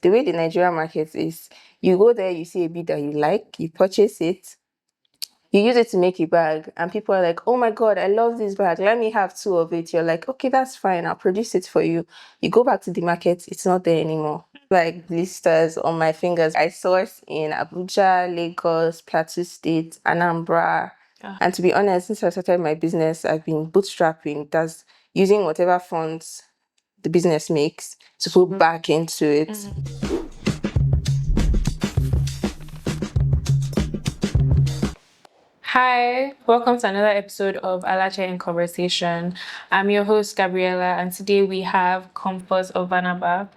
the way the Nigerian market is, you go there, you see a bead that you like, you purchase it, you use it to make a bag, and people are like, oh my God, I love this bag. Let me have 2 of it. You're like, okay, that's fine. I'll produce it for you. You go back to the market, it's not there anymore. Like blisters on my fingers. I source in Abuja, Lagos, Plateau State, Anambra. And to be honest, since I started my business, I've been bootstrapping. That's using whatever funds the business makes to put back into it. Hi, welcome to another episode of Alache in Conversation. I'm your host, Gabriella, and today we have Comfort of Vanaba.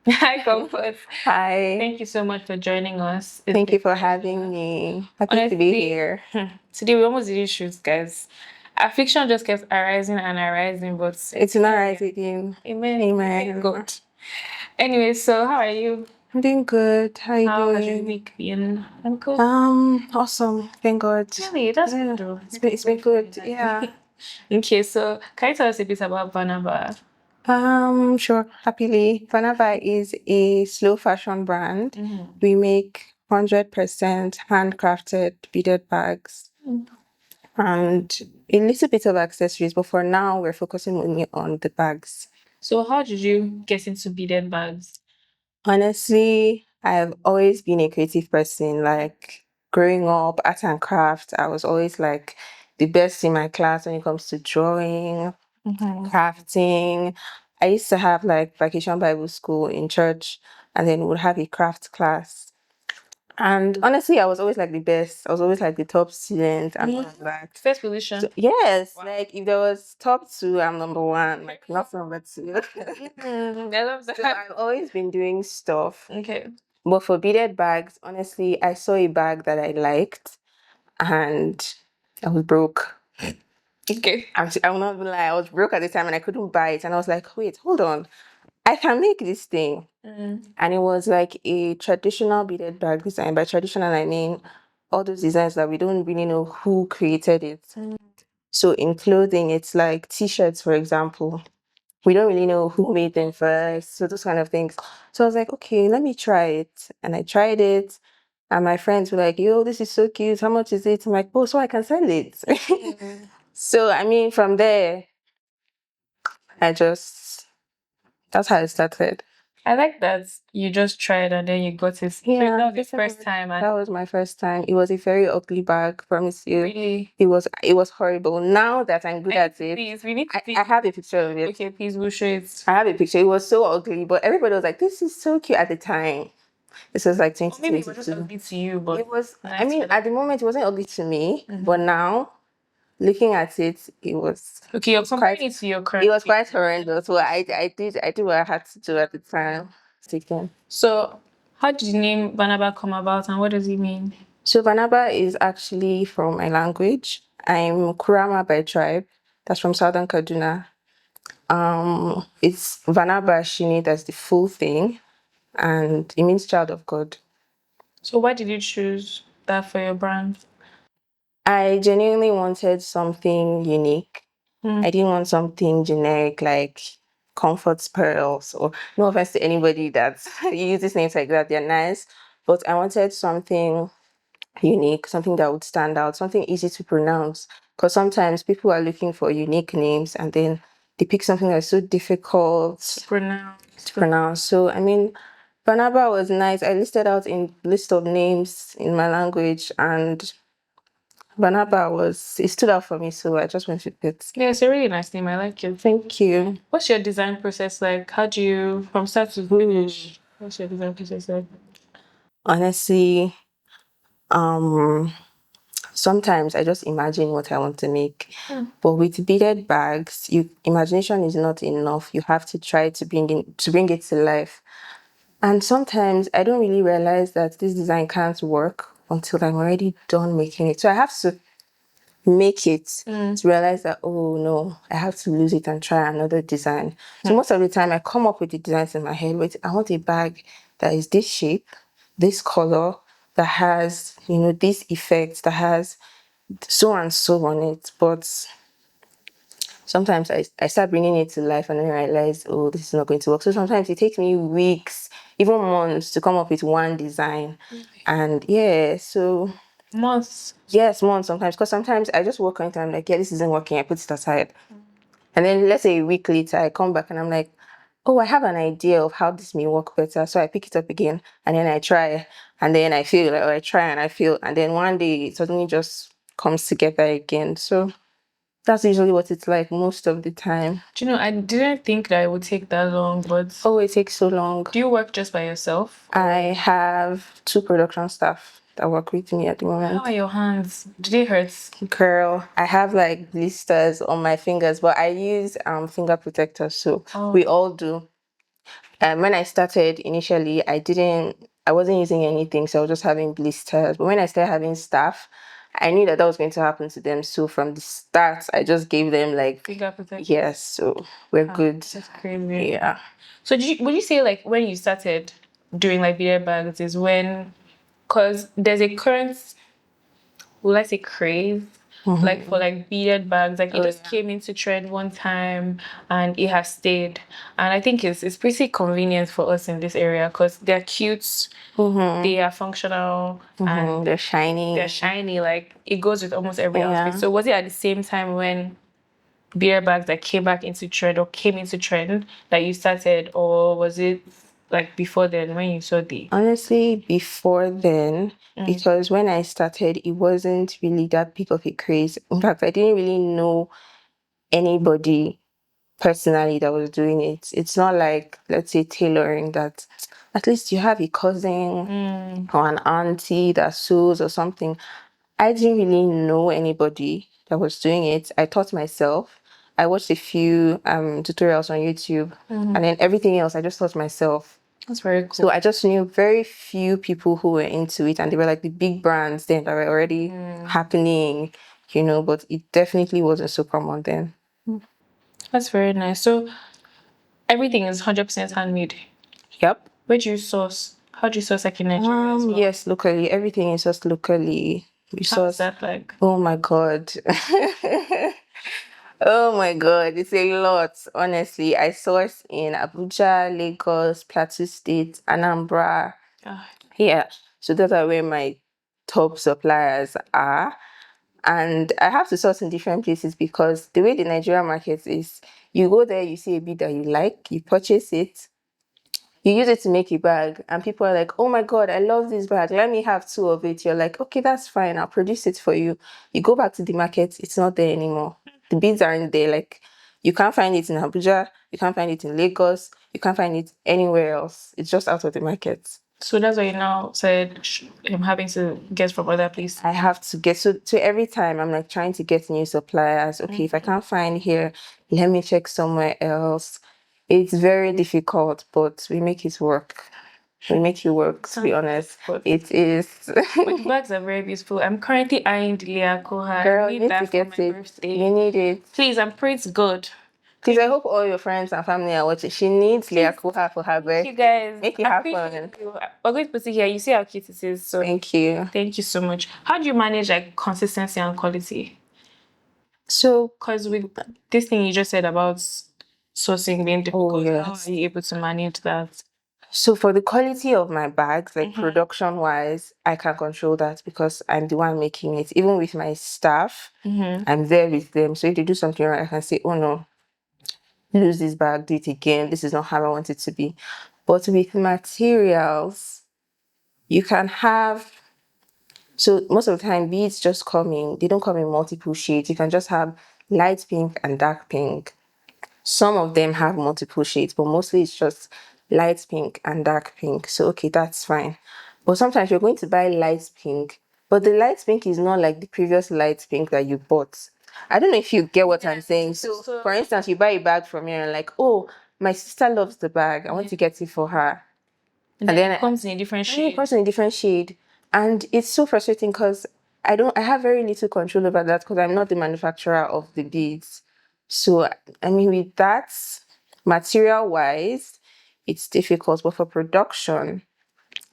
Hi, Comfort. Hi. Thank you so much for joining us. Thank you for having me. Happy to be here. Today we almost didn't shoot, guys. Affliction just kept arising and arising, but It's not rising. Amen. Amen. God. Anyway, so how are you? I'm doing good. How are you How doing? has your week been? I'm good. Awesome. Thank God. Really? That's good though. It's been good. Yeah. Okay, so can you tell us a bit about Vanaba? Sure. Happily. Vanaba is a slow fashion brand. We make 100% handcrafted beaded bags and a little bit of accessories, but for now we're focusing only on the bags. So how did you get into beaded bags? Honestly, I've always been a creative person. Like growing up, art and craft, I was always like the best in my class when it comes to drawing, crafting. I used to have like vacation Bible school in church, and then we'd have a craft class. And honestly, I was always like the best. I was always like the top student and all of that. First position. So, yes, like if there was top 2, I'm number 1. Like not number 2. I love that. So I've always been doing stuff. Okay. But for beaded bags, honestly, I saw a bag that I liked, and I was broke. Okay. I will not lie, I was broke at the time and I couldn't buy it. And I was like, wait, hold on. I can make this thing. And it was like a traditional beaded bag design. By traditional, I mean all those designs that we don't really know who created it. So in clothing, it's like t-shirts, for example. We don't really know who made them first. So those kind of things. So I was like, okay, let me try it. And I tried it. And my friends were like, yo, this is so cute. How much is it? I'm like, oh, so I can sell it. So, I mean, from there, that's how it started. I like that you just tried and then you got it. Yeah, that was the first time. that was my first time. It was a very ugly bag, promise you. Really? It was horrible. Now that I'm good at it, Please, we need to see. I have a picture of it. Okay, please, we'll show it. I have a picture. It was so ugly, but everybody was like, this is so cute at the time. This was like Maybe 2022. it was just ugly to you, but It was, I mean, at the moment, it wasn't ugly to me, but now, looking at it, it was okay. You're comparing it to your current. it was quite horrendous. So I did what I had to do at the time. So, how did the name Vanaba come about, and what does it mean? So Vanaba is actually from my language. I'm Kurama by tribe. That's from Southern Kaduna. It's Vanaba Shini, that's the full thing, and it means child of God. So, why did you choose that for your brand? I genuinely wanted something unique. I didn't want something generic like Comfort Pearls, or no offense to anybody that uses names like that, they're nice. But I wanted something unique, something that would stand out, something easy to pronounce. Because sometimes people are looking for unique names and then they pick something that's so difficult to pronounce. So, I mean, Vanaba was nice. I listed out in list of names in my language, and Vanaba it stood out for me, so I just went with it. Yeah, it's a really nice name. I like it. Thank you. What's your design process like? How do you, from start to finish, what's your design process like? Honestly, sometimes I just imagine what I want to make. But with beaded bags, imagination is not enough. You have to try to bring it to life. And sometimes I don't really realize that this design can't work until I'm already done making it. So I have to make it to realize that, oh no, I have to lose it and try another design. So most of the time I come up with the designs in my head. Wait, I want a bag that is this shape, this color, that has, this effect, that has so and so on it. But sometimes I start bringing it to life and then I realize, oh, this is not going to work. So sometimes it takes me weeks, even months to come up with one design. And yeah, so Months. yes, months sometimes, because sometimes I just work on it and I'm like, yeah, this isn't working. I put it aside. And then let's say a week later, I come back and I'm like, oh, I have an idea of how this may work better. So I pick it up again and then I try and then I fail, or I try and I fail. And then one day it suddenly just comes together again. So that's usually what it's like most of the time. Do you know, I didn't think that it would take that long, but Oh, it takes so long. do you work just by yourself? I have 2 production staff that work with me at the moment. How are your hands? Do they hurt? Girl, I have like blisters on my fingers, but I use finger protectors, so we all do. When I started initially, I wasn't using anything, so I was just having blisters. But when I started having staff, I knew that was going to happen to them. So from the start, I just gave them like Finger protectors. yes, so we're good. That's crazy. Yeah. So would you say like when you started doing like beaded bags is when, because there's a current, will I say craze, like for like beaded bags, like it just came into trend one time and it has stayed. And I think it's pretty convenient for us in this area because they're cute, they are functional, and They're shiny. they're shiny. Like it goes with almost every outfit. So was it at the same time when beer bags that came back into trend or came into trend that you started, or was it like before then when you saw the? Honestly, before then, because when I started, it wasn't really that big of a craze. In fact, I didn't really know anybody personally that was doing it. It's not like, let's say, tailoring, that at least you have a cousin or an auntie that sews or something. I didn't really know anybody that was doing it. I taught myself. I watched a few tutorials on YouTube, and then everything else I just taught myself. That's very cool. So I just knew very few people who were into it, and they were like the big brands then that were already happening, but it definitely wasn't so common then. That's very nice. So everything is 100% handmade. Yep. Where do you source? How do you source like in Nigeria as well? Yes, locally. Everything is just locally. We How's source. that like? Oh my God. Oh my God, it's a lot. Honestly, I source in Abuja, Lagos, Plateau State, Anambra. Yeah, so those are where my top suppliers are. And I have to source in different places because the way the Nigerian market is, you go there, you see a bead that you like, you purchase it, you use it to make a bag, and people are like, oh my God, I love this bag, let me have 2 of it. You're like, okay, that's fine, I'll produce it for you. You go back to the market, it's not there anymore. The beads aren't there. Like, you can't find it in Abuja, you can't find it in Lagos, you can't find it anywhere else. It's just out of the market. So that's why you now said I'm having to get from other places. I have to get, so every time I'm like trying to get new suppliers. Okay, if I can't find here, let me check somewhere else. It's very difficult, but we make it work. We make it work, to be honest. It is. But the bags are very beautiful. I'm currently eyeing the Liakoha. Girl, I you need need to that for get my it. birthday. You need it. Please, I'm praying to God. Please, I hope all your friends and family are watching. She needs Liakoha for her birthday. You guys, Make it happen. We're going to put it here. You see how cute it is. So Thank you. thank you so much. How do you manage like consistency and quality? So, because with this thing you just said about sourcing being difficult, how are you able to manage that? So for the quality of my bags, like production wise, I can control that because I'm the one making it. Even with my staff, I'm there with them. So if they do something wrong, I can say, oh no, lose this bag, do it again. This is not how I want it to be. But with materials, you can have, so most of the time beads just they don't come in multiple shades. You can just have light pink and dark pink. Some of them have multiple shades, but mostly it's just light pink and dark pink. So, okay, that's fine. But sometimes you're going to buy light pink, but the light pink is not like the previous light pink that you bought. I don't know if you get what I'm saying. So, for instance, you buy a bag from here and like, oh, my sister loves the bag. I want to get it for her. And then it comes in a different shade. It comes in a different shade. And it's so frustrating because I have very little control over that because I'm not the manufacturer of the beads. So, I mean, with that, material-wise, it's difficult. But for production,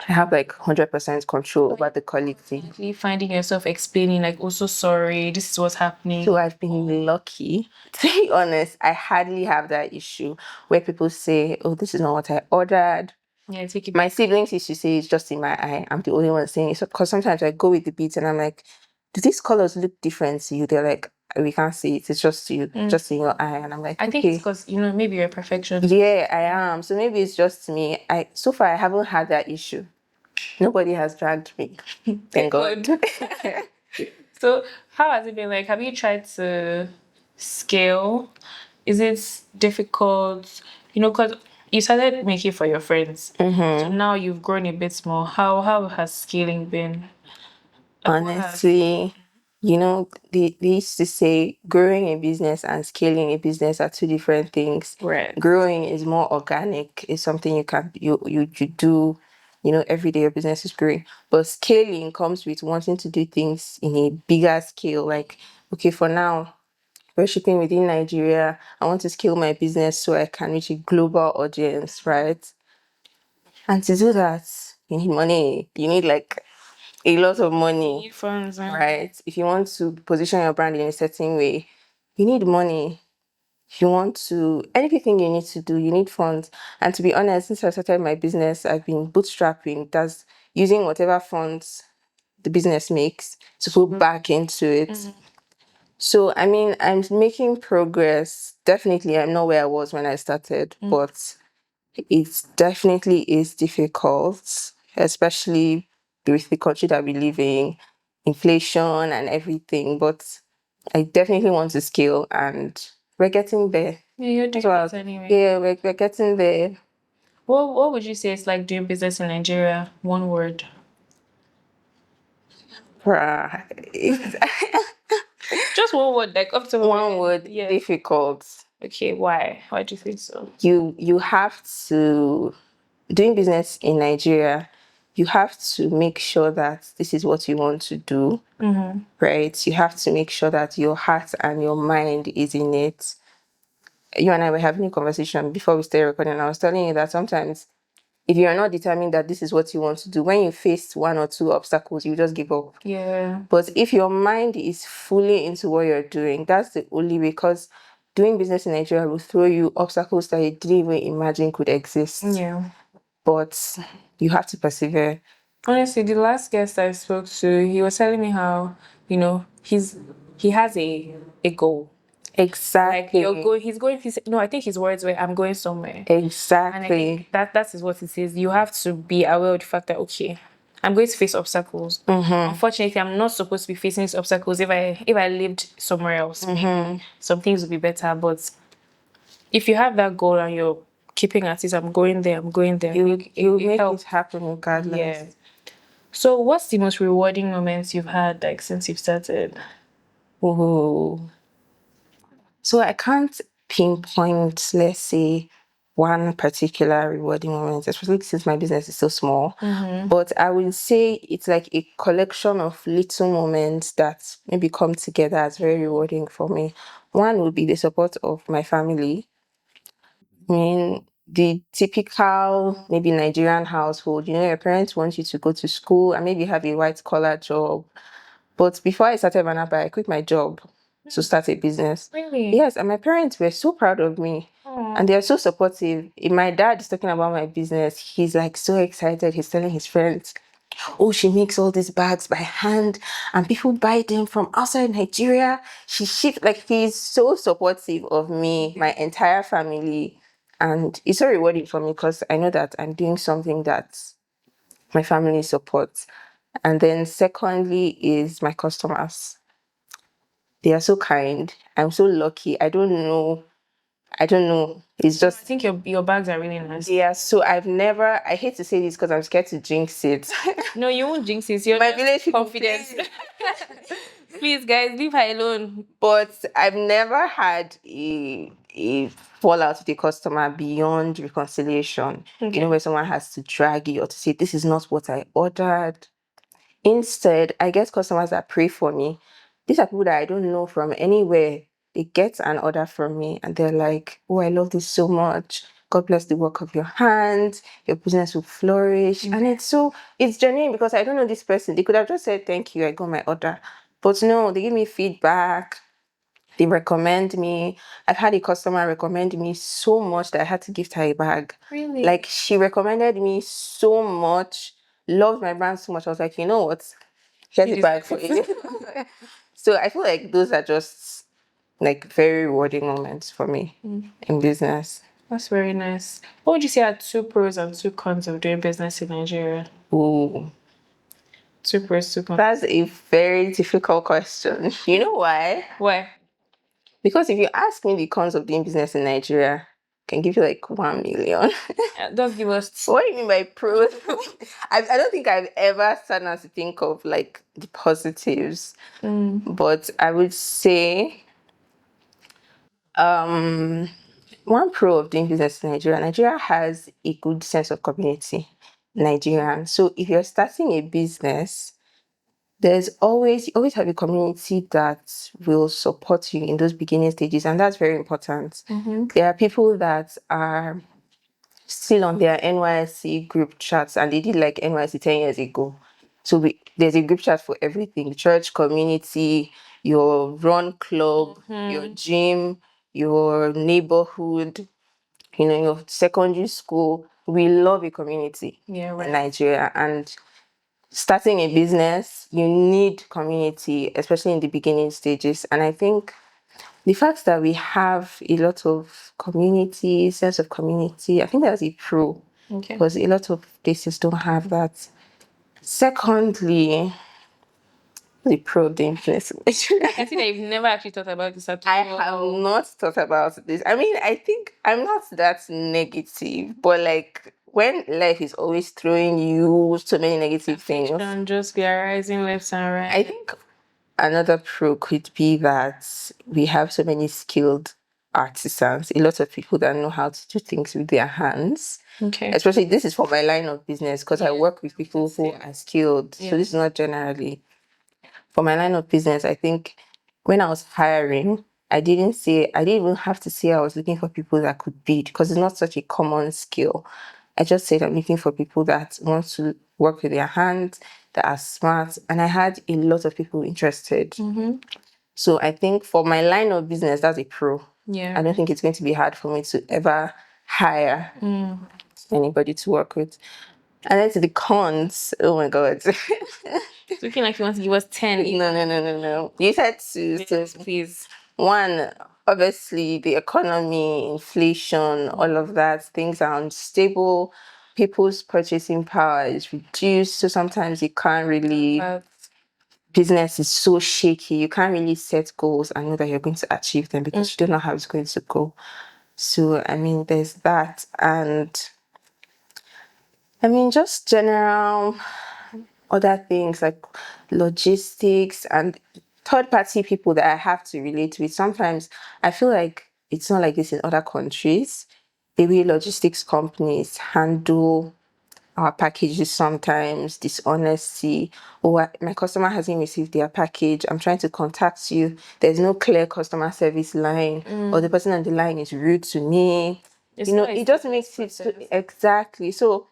I have like 100% control over the quality. Actually finding yourself explaining like, oh, so sorry, this is what's happening. So I've been lucky. To be honest, I hardly have that issue where people say, oh, this is not what I ordered. Yeah, take it. My siblings used to say it's just in my eye. I'm the only one saying it. Because sometimes I go with the beads and I'm like, do these colors look different to you? They're like, we can't see it. It's just you, just in your eye. And I'm like, I think okay. it's because, you know, maybe you're a perfectionist. Yeah, I am. So maybe it's just me. So far I haven't had that issue. Nobody has dragged me. Thank God. So how has it been like? Have you tried to scale? Is it difficult? You know, because you started making for your friends. So now you've grown a bit more. How has scaling been? Honestly, you know, they used to say growing a business and scaling a business are two different things. Right. Growing is more organic. It's something you do, you know, every day your business is growing. But scaling comes with wanting to do things in a bigger scale. Like, okay, for now, we're shipping within Nigeria. I want to scale my business so I can reach a global audience, right? And to do that, you need money. You need like a lot of money. You need funds, right? If you want to position your brand in a certain way, you need money. If you want to, anything you need to do, you need funds. And to be honest, since I started my business, I've been bootstrapping. That's using whatever funds the business makes to put back into it. So, I mean, I'm making progress. Definitely, I'm not where I was when I started, but it definitely is difficult, especially with the country that we live in, inflation and everything. But I definitely want to scale, and we're getting there. Yeah, you're doing it anyway. Yeah, we're getting there. What would you say it's like doing business in Nigeria? One word. Just one word, like up to One word, yeah. difficult. Okay, why? Why do you think so? You have to, doing business in Nigeria, you have to make sure that this is what you want to do, right? You have to make sure that your heart and your mind is in it. You and I were having a conversation before we started recording. I was telling you that sometimes if you're not determined that this is what you want to do, when you face one or two obstacles, you just give up. Yeah. But if your mind is fully into what you're doing, that's the only way, because doing business in Nigeria will throw you obstacles that you didn't even imagine could exist. Yeah. But you have to persevere. Honestly, the last guest I spoke to, he was telling me how, you know, he has a goal. Exactly. Like no, I think his words were, I'm going somewhere. Exactly. And I think that is what it is. You have to be aware of the fact that, okay, I'm going to face obstacles. Unfortunately, I'm not supposed to be facing these obstacles if I lived somewhere else. Maybe some things would be better. But if you have that goal and you're keeping at it, I'm going there, You make it happen regardless. Yeah. So what's the most rewarding moments you've had like since you've started? Oh. So I can't pinpoint, let's say, one particular rewarding moment, especially since my business is so small. But I will say it's like a collection of little moments that maybe come together as very rewarding for me. One would be the support of my family. I mean, the typical maybe Nigerian household, you know, your parents want you to go to school and maybe have a white collar job. But before I started Vanaba, I quit my job to start a business. Really? Yes, and my parents were so proud of me. And they are so supportive. If my dad is talking about my business, he's like so excited. He's telling his friends, oh, she makes all these bags by hand and people buy them from outside Nigeria. She ships, like, he's so supportive of me, my entire family. And it's so rewarding for me because I know that I'm doing something that my family supports. And then secondly is my customers. They are so kind. I'm so lucky. I don't know. It's I just, think your bags are really nice. yeah. So I hate to say this because I'm scared to jinx it. No, you won't jinx it. You're My just village people, confident. Please, guys, leave her alone. But I've never had a fallout with a customer beyond reconciliation. Okay. You know, where someone has to drag you or to say, this is not what I ordered. Instead, I get customers that pray for me. These are people that I don't know from anywhere. They get an order from me and they're like, oh, I love this so much. God bless the work of your hands, your business will flourish. And it's genuine because I don't know this person. They could have just said, thank you, I got my order. But no, they give me feedback. They recommend me. I've had a customer recommend me so much that I had to gift her a bag. Really? Like, she recommended me so much, loved my brand so much. I was like, you know what? Here's a bag for you. So I feel like those are just like very rewarding moments for me in business. That's very nice. What would you say are 2 pros and 2 cons of doing business in Nigeria? Ooh, 2 pros, 2 cons. that's a very difficult question. You know why? Why? Because if you ask me the cons of doing business in Nigeria, I can give you like 1 million. Just give us. What do you mean by pros? I don't think I've ever sat down to think of like the positives. But I would say one pro of doing business in Nigeria has a good sense of community. Nigerian. So if you're starting a business, you always have a community that will support you in those beginning stages, and that's very important. There are people that are still on their NYSC group chats, and they did like NYSC 10 years ago. So there's a group chat for everything: church, community, your run club, your gym, your neighborhood, your secondary school. We love a community in Nigeria, and starting a business, you need community, especially in the beginning stages. And I think the fact that we have a lot of community, sense of community, I think that's a pro. Okay. Because a lot of places don't have that. Secondly, the pro of the business. I can see that you've never actually thought about this at all. I have not thought about this. I mean, I think I'm not that negative, but like when life is always throwing you so many negative things, And just be arising left and right. I think another pro could be that we have so many skilled artisans, a lot of people that know how to do things with their hands. Okay. Especially this is for my line of business because I work with people who are skilled. So this is not generally. For my line of business, I think when I was hiring, I didn't even have to say I was looking for people that could bead because it's not such a common skill. I just said I'm looking for people that want to work with their hands, that are smart, and I had a lot of people interested. So I think for my line of business, that's a pro. Yeah. I don't think it's going to be hard for me to ever hire anybody to work with. And then to the cons, oh my God. It's looking like you want to give us 10. No. You said two. Yes, please. One, obviously, the economy, inflation, all of that, things are unstable. People's purchasing power is reduced. So sometimes you can't really, business is so shaky. You can't really set goals and know that you're going to achieve them because you don't know how it's going to go. So, I mean, there's that. And I mean, just general other things like logistics and third-party people that I have to relate with. Sometimes I feel like it's not like this in other countries. The way logistics companies handle our packages sometimes, dishonesty, or my customer hasn't received their package, I'm trying to contact you, there's no clear customer service line, or the person on the line is rude to me. It just makes it exactly. So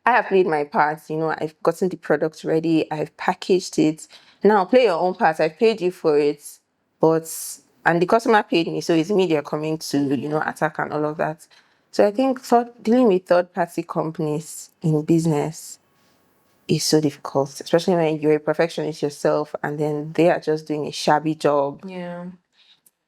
I have played my part, I've gotten the product ready, I've packaged it. Now play your own part. I've paid you for it, and the customer paid me, so it's me they're coming to, attack and all of that. So I think dealing with third-party companies in business is so difficult, especially when you're a perfectionist yourself and then they are just doing a shabby job. Yeah.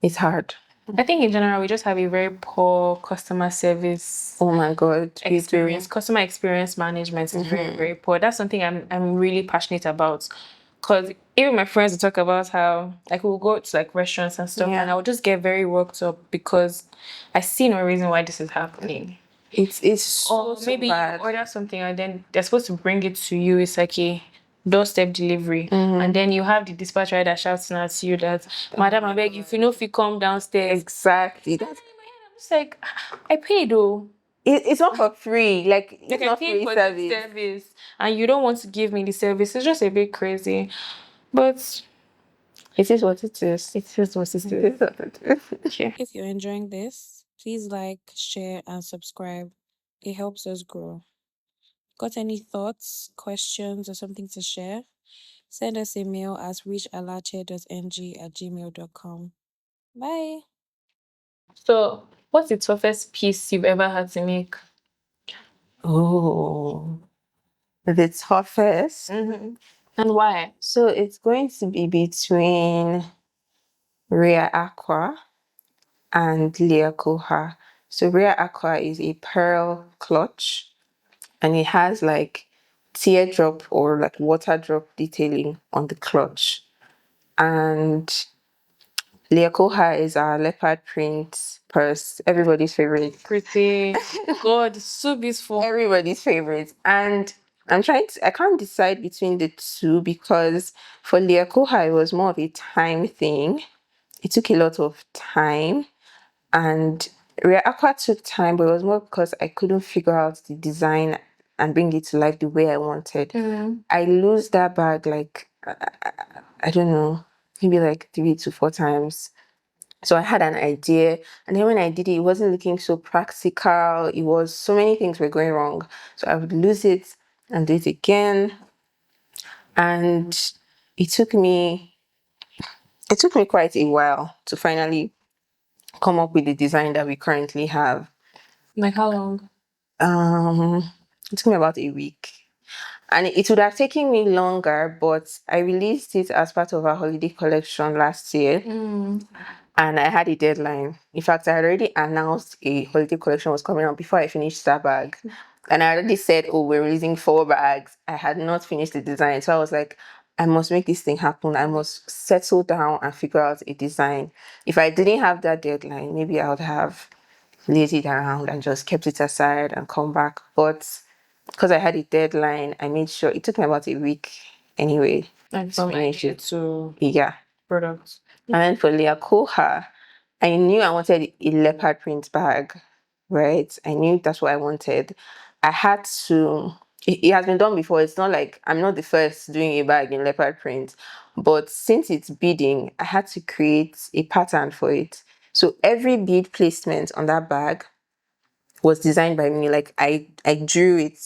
It's hard. I think in general, we just have a very poor customer service. Oh my God. Experience. Customer experience management is very, very poor. That's something I'm really passionate about. Because even my friends will talk about how, like, we'll go to, like, restaurants and stuff, and I would just get very worked up because I see no reason why this is happening. It's so maybe bad. You order something and then they're supposed to bring it to you. It's like a doorstep delivery, and then you have the dispatch rider shouting at you that, "Madam, I beg if you come downstairs." Exactly. I'm just like, I paid though. It's not for free. Like it's Like, not I paid free for service. the service, and you don't want to give me the service. It's just a bit crazy, but it is what it is. it is what it is. It is what it is. Okay. If you're enjoying this, Please like, share, and subscribe. It helps us grow. Got any thoughts, questions, or something to share? Send us a mail at reachalache.ng@gmail.com. Bye. So, what's the toughest piece you've ever had to make? Oh, the toughest. And why? So it's going to be between Rhea Aqua and Leah Koha. So Rhea Aqua is a pearl clutch, and it has like teardrop or like water drop detailing on the clutch. And Leah Koha is our leopard print purse, everybody's favorite. Pretty. God, so beautiful. Everybody's favorite. And I can't decide between the two because for Leah Koha, it was more of a time thing. It took a lot of time. And Rhea Aqua took time, but it was more because I couldn't figure out the design and bring it to life the way I wanted. I lose that bag like, I don't know, maybe like 3 to 4 times. So I had an idea, and then when I did it, it wasn't looking so practical. It was so many things were going wrong. So I would lose it and do it again. And it took me quite a while to finally come up with the design that we currently have. Like how long? It took me about a week. And it would have taken me longer, but I released it as part of our holiday collection last year. And I had a deadline. In fact, I had already announced a holiday collection was coming out before I finished that bag. And I already said, oh, we're releasing 4 bags. I had not finished the design. So I was like, I must make this thing happen. I must settle down and figure out a design. If I didn't have that deadline, maybe I would have laid it around and just kept it aside and come back. But because I had a deadline, I made sure it took me about a week anyway. Like from idea to Yeah. product. And then for Leah Koha, I knew I wanted a leopard print bag, right? I knew that's what I wanted. I had to, it has been done before. It's not like I'm not the first doing a bag in leopard print, but since it's beading, I had to create a pattern for it. So every bead placement on that bag was designed by me. Like I drew it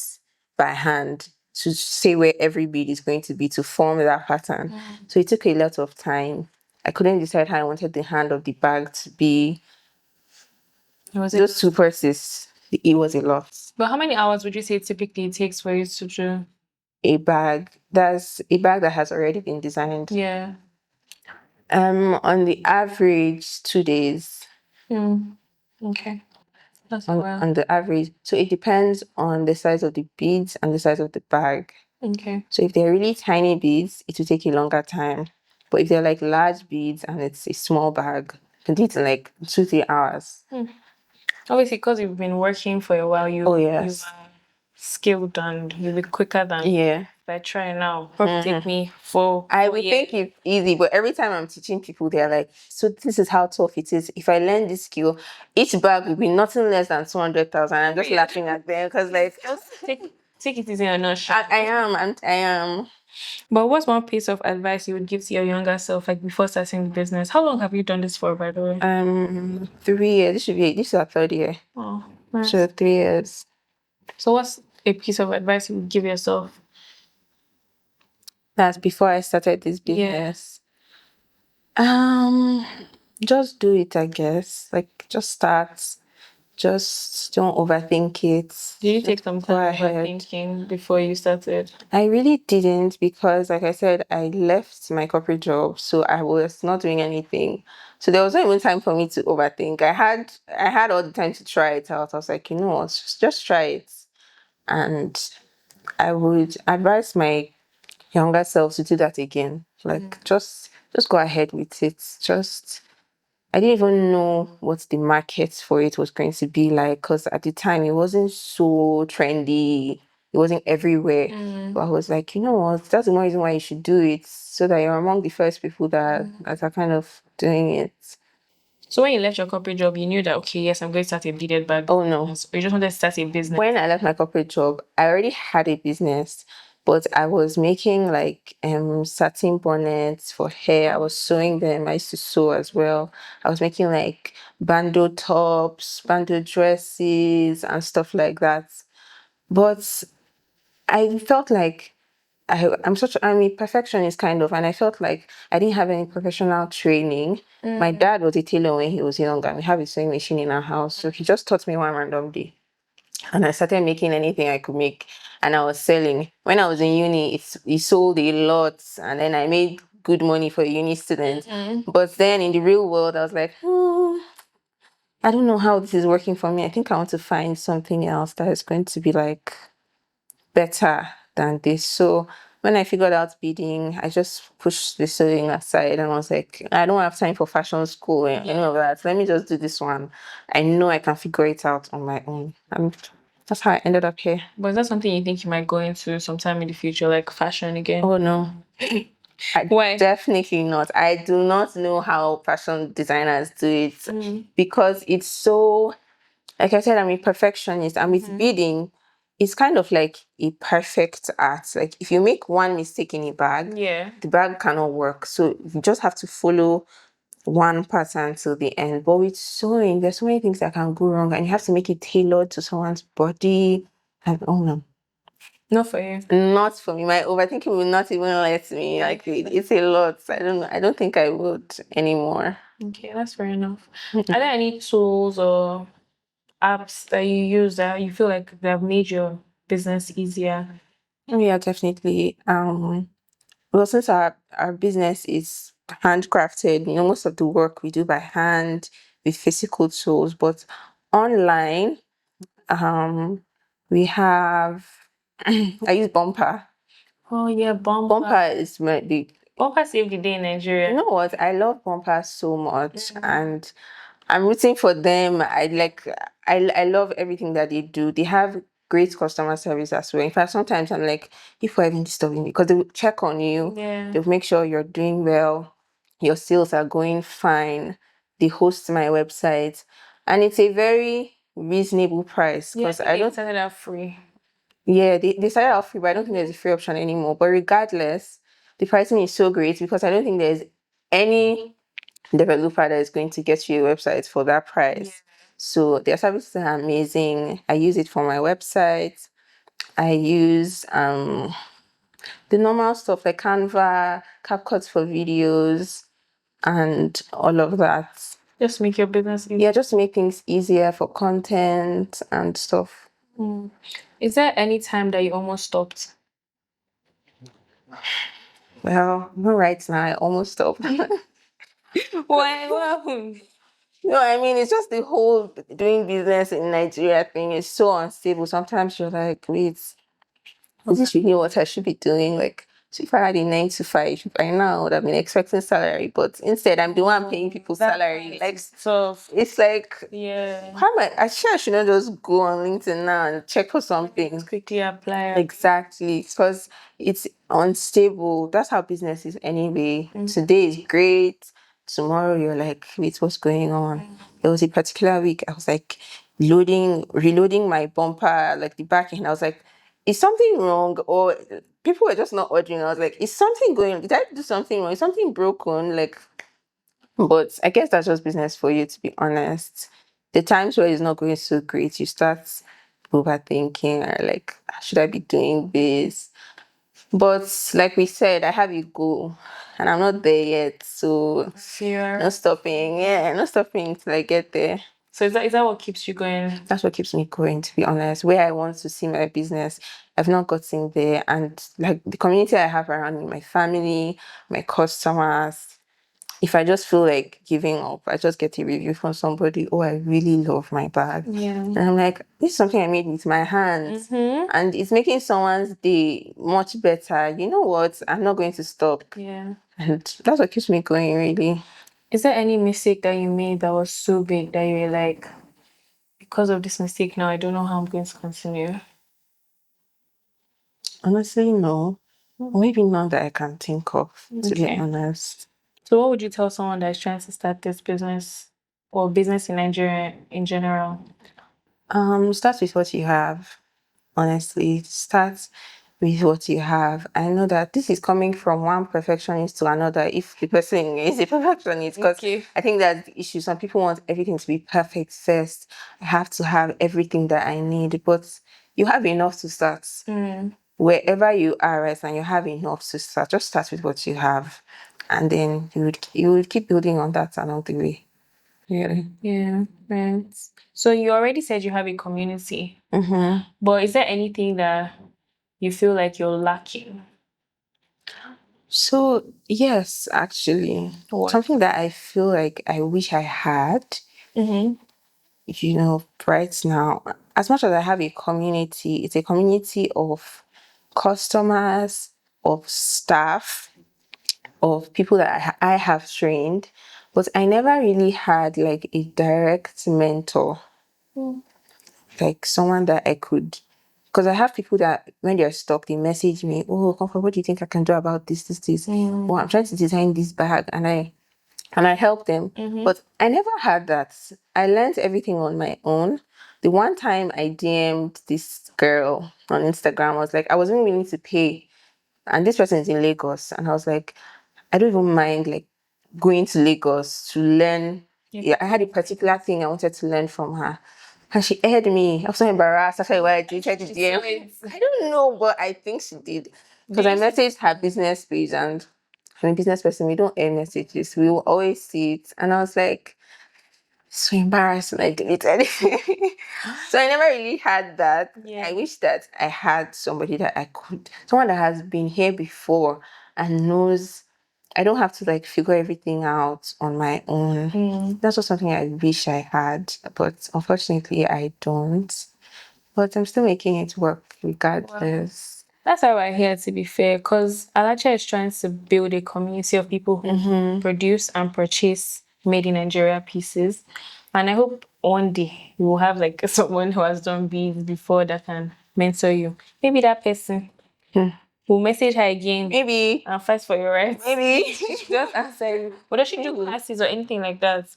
by hand to say where every bead is going to be to form that pattern. So it took a lot of time. I couldn't decide how I wanted the hand of the bag to be. Those 2 purses, it was a lot. But how many hours would you say typically it takes for you to do a bag? That's a bag that has already been designed. Yeah. On the average, 2 days. Okay. That's on the average. So it depends on the size of the beads and the size of the bag. Okay. So if they're really tiny beads, it will take a longer time. But if they're like large beads and it's a small bag, you can do it in like 2-3 hours. Obviously, because you've been working for a while, you've skilled and you'll be quicker than if I try now. Probably take me 4 I would years. think it's easy, but every time I'm teaching people, they're like, so this is how tough it is. If I learn this skill, each bag will be nothing less than 200,000. I'm just laughing at them because like Just take it easy and not shy. I am. But what's one piece of advice you would give to your younger self, like before starting the business? How long have you done this for, by the way? 3 years. This is our 3rd year. Oh, nice. So 3 years. So what's a piece of advice you would give yourself? That's before I started this business. Just do it, I guess. Like just start. Just don't overthink it. Did you take some time overthinking before you started? I really didn't because, like I said, I left my corporate job, so I was not doing anything. So there was not even time for me to overthink. I had all the time to try it out. I was like, you know what, just try it. And I would advise my younger self to do that again. Like just go ahead with it. I didn't even know what the market for it was going to be like because at the time it wasn't so trendy. It wasn't everywhere. But I was like, you know what? That's the one reason why you should do it so that you're among the first people that are kind of doing it. So when you left your corporate job, you knew that, okay, yes, I'm going to start a beaded bag. Oh, no. Or you just wanted to start a business? When I left my corporate job, I already had a business. but I was making like satin bonnets for hair. I was sewing them. I used to sew as well. I was making like bandeau tops, bandeau dresses, and stuff like that. But I felt like I'm a perfectionist kind of, and I felt like I didn't have any professional training. My dad was a tailor when he was younger, and we have a sewing machine in our house, so he just taught me one random day, and I started making anything I could make, and I was selling. When I was in uni, it sold a lot, and then I made good money for a uni student. But then in the real world, I was like, I don't know how this is working for me. I think I want to find something else that is going to be like better than this. So when I figured out beading, I just pushed the sewing aside and I was like, I don't have time for fashion school and any of that. Let me just do this one. I know I can figure it out on my own. And that's how I ended up here. But is that something you think you might go into sometime in the future, like fashion again? Oh no. Why? Definitely not. I do not know how fashion designers do it because it's so, like I said, I'm a perfectionist. And with beading, it's kind of like a perfect art. Like if you make one mistake in a bag, the bag cannot work. So you just have to follow one pattern till the end. But with sewing, there's so many things that can go wrong, and you have to make it tailored to someone's body. And oh no, Not for you. not for me. My overthinking will not even let me. Like it's a lot. I don't know. I don't think I would anymore. Okay, that's fair enough. Are there any tools or apps that you use that you feel like they have made your business easier? Yeah, definitely. Well, since our business is handcrafted, most of the work we do by hand with physical tools, but online, we have I use Bumper. Oh yeah, Bumper is the Bumper saved the day in Nigeria. You know what? I love Bumper so much, and I'm rooting for them. I love everything that they do. They have great customer service as well. In fact, sometimes I'm like, if we're even disturbing me, because they will check on you. Yeah. They'll make sure you're doing well, your sales are going fine. They host my website, and it's a very reasonable price because I don't. started out free. Yeah, they started out free, but I don't think there's a free option anymore. But regardless, the pricing is so great because I don't think there's any developer that is going to get you a website for that price. So their services are amazing. I use it for my website. I use the normal stuff like Canva, CapCut for videos, and all of that. Just make your business easier. Yeah, just to make things easier for content and stuff. Is there any time that you almost stopped? Well, not right now. I almost stopped. Why? What happened? No, I mean, it's just the whole doing business in Nigeria thing is so unstable. Sometimes you're like, wait, is this really what I should be doing? Like, so if I had a 9 to 5, by now I would have been expecting salary, but instead I'm the one paying people salary. Like, So it's like, yeah, how am I sure I should not just go on LinkedIn now and check for something. quickly apply. Exactly, because it's unstable. That's how business is anyway. Today is great. Tomorrow you're like, wait, what's going on? There was a particular week I was like reloading my bumper, like the back end. I was like, is something wrong? Or people were just not ordering. I was like, is something going on? Did I do something wrong? Is something broken? Like, but I guess that's just business for you, to be honest. The times where it's not going so great, you start overthinking or like, should I be doing this? But like we said, I have a goal and I'm not there yet. So no stopping. Yeah, no stopping till I get there. So is that what keeps you going? That's what keeps me going, to be honest. Where I want to see my business, I've not gotten there. And like the community I have around me, my family, my customers, if I just feel like giving up, I just get a review from somebody, oh, I really love my bag. Yeah. And I'm like, this is something I made with my hands. And it's making someone's day much better. You know what? I'm not going to stop. Yeah. And that's what keeps me going, really. Is there any mistake that you made that was so big that you were like, because of this mistake now, I don't know how I'm going to continue? Honestly, no. Maybe none that I can think of, to be honest. So what would you tell someone that is trying to start this business or business in Nigeria in general? Start with what you have. Honestly, start with what you have. I know that this is coming from one perfectionist to another, if the person is a perfectionist, because I think that's the issue. Some people want everything to be perfect first. I have to have everything that I need, but you have enough to start. Wherever you are right now, you have enough to start. Just start with what you have, and then you would keep building on that along the way. Really. Yeah, right. So you already said you have a community, but is there anything that you feel like you're lacking? So yes, actually, something that I feel like I wish I had, right now, as much as I have a community, it's a community of customers, of staff, of people that I have trained, but I never really had like a direct mentor, like someone that I could. Because I have people that when they're stuck, they message me, "Oh, Comfort, what do you think I can do about this? Well, I'm trying to design this bag," and I help them. But I never had that. I learned everything on my own. The one time I DM'd this girl on Instagram, I was like, I wasn't willing to pay. And this person is in Lagos. And I was like, I don't even mind like going to Lagos to learn. Yeah, I had a particular thing I wanted to learn from her. And she aired me. I was so embarrassed. I said, "Why did I DM?" I don't know, but I think she did. Because I messaged her business page, and I'm a business person. We don't air messages. We will always see it. And I was like, so embarrassed, and I deleted it. So I never really had that. I wish that I had somebody that I could, someone that has been here before and knows I don't have to like figure everything out on my own. That's just something I wish I had, but unfortunately I don't. But I'm still making it work regardless. That's why we're here, to be fair, because Alache is trying to build a community of people who produce and purchase made in Nigeria pieces. And I hope one day we will have like someone who has done beads before that can mentor you. Maybe that person will message her again. Maybe. And fight for your rights. Maybe. Just answer you. But does she do classes or anything like that?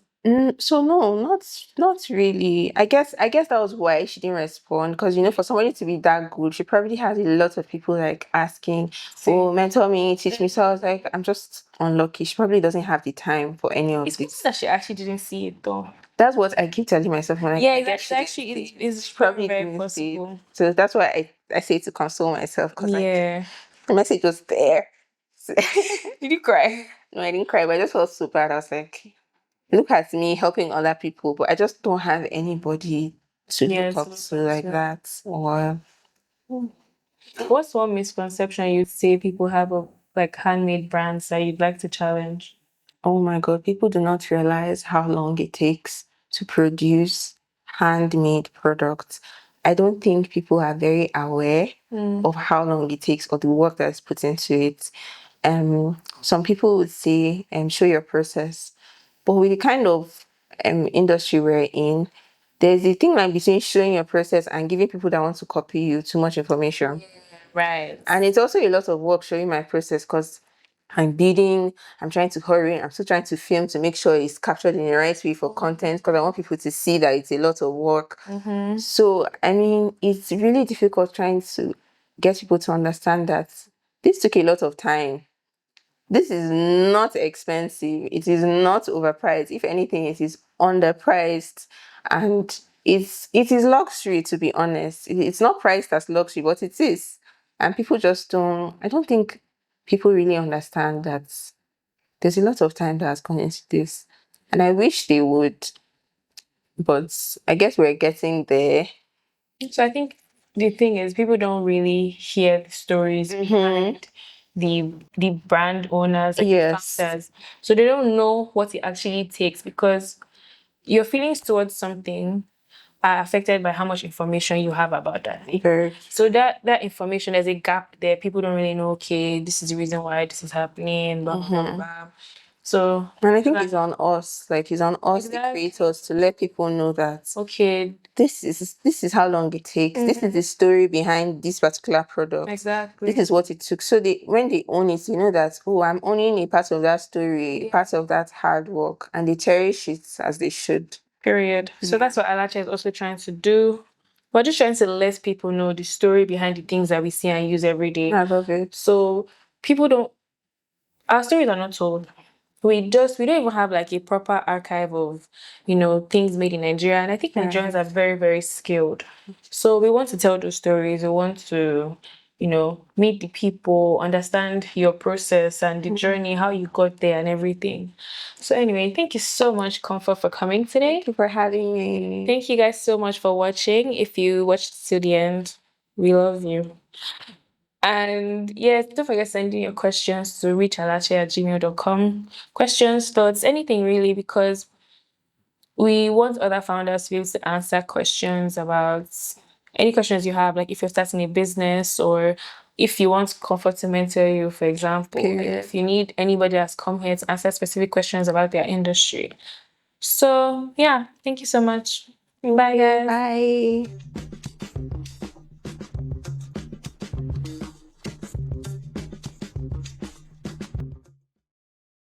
So no, not really. I guess that was why she didn't respond, because for somebody to be that good, she probably has a lot of people like asking, "Oh, mentor me, teach me." So I was like, I'm just unlucky. She probably doesn't have the time for any of It's this. that she actually didn't see it though. That's what I keep telling myself when Yeah, I that's actually is probably very didn't see it. possible. So that's why I say to console myself, because Yeah. the message was there. So- Did you cry? No, I didn't cry, but I just felt so bad. I was like, look at me helping other people, but I just don't have anybody to look up to like that. Or What's one misconception you'd say people have of like handmade brands that you'd like to challenge? oh my god, people do not realize how long it takes to produce handmade products. I don't think people are very aware of how long it takes or the work that's put into it. Some people would say, show your process. But with the kind of industry we're in, there's a thing like between showing your process and giving people that want to copy you too much information. Right. And it's also a lot of work showing my process, because I'm bidding, I'm trying to hurry, I'm still trying to film to make sure it's captured in the right way for content, because I want people to see that it's a lot of work. So, I mean, it's really difficult trying to get people to understand that this took a lot of time. This is not expensive. It is not overpriced. If anything, it is underpriced, and it is luxury, to be honest. It's not priced as luxury, but it is. And people just don't. I don't think people really understand that there's a lot of time that has gone into this, and I wish they would. But I guess we're getting there. So I think the thing is people don't really hear the stories behind the brand owners, like the founders. So they don't know what it actually takes, because your feelings towards something are affected by how much information you have about that. So that information, there's a gap there. People don't really know, okay, this is the reason why this is happening, blah, blah, blah. So, and I think it's on us, like it's on us, the creators, to let people know that, okay, this is how long it takes. This is the story behind this particular product. Exactly. This is what it took. So when they own it, you know that, oh, I'm owning a part of that story, part of that hard work, and they cherish it as they should. Period. So that's what Alache is also trying to do. we're just trying to let people know the story behind the things that we see and use every day. I love it. So people don't, our stories are not told. We don't even have like a proper archive of, things made in Nigeria. And I think Nigerians are very, very skilled. So we want to tell those stories. We want to, meet the people, understand your process and the journey, how you got there and everything. So anyway, thank you so much, Comfort, for coming today. Thank you for having me. Thank you guys so much for watching. If you watched to the end, we love you. And yes, don't forget sending your questions to reachalache@gmail.com. Questions, thoughts, anything really, because we want other founders to be able to answer questions about any questions you have, like if you're starting a business or if you want Comfort to mentor you, for example. Like if you need anybody that's come here to answer specific questions about their industry. So yeah, thank you so much. Bye guys. Bye.